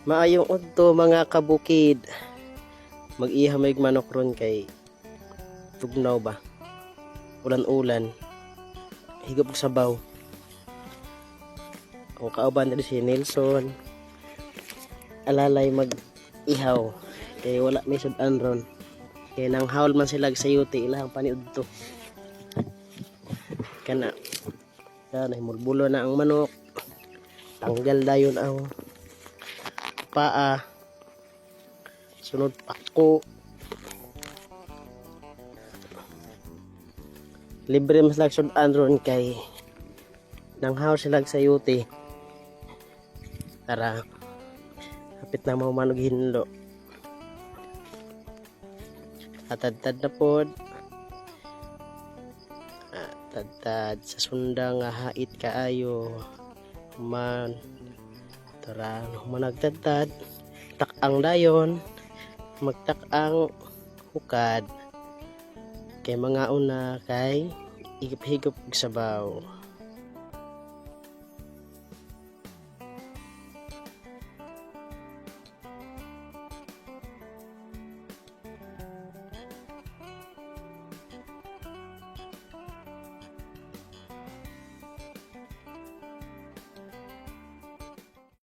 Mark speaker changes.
Speaker 1: Maayong udto mga kabukid. Mag-iha may manok ron kay tugnaw ba. Ulan-ulan. Higop og sabaw. Ang kauban dito si Nelson. Alalay mag-ihaw. Kay wala may sudan ron. Kay nang haul man sila sa yuti ilahang paniudto. Kana. Kana himulbulo na ang manok. Tanggal dayon ang paa, sunod pako. Libre mas lagsod andron kay nanghaw sila sa yuti para hapit na mahumanog hinlo. Atad-tad na pod, tad sa sunda nga hait kaayo man. Tara, managtad-tad, tak-ang dayon, magtak-ang hukad, kay mga una kay higop-higop og sabaw.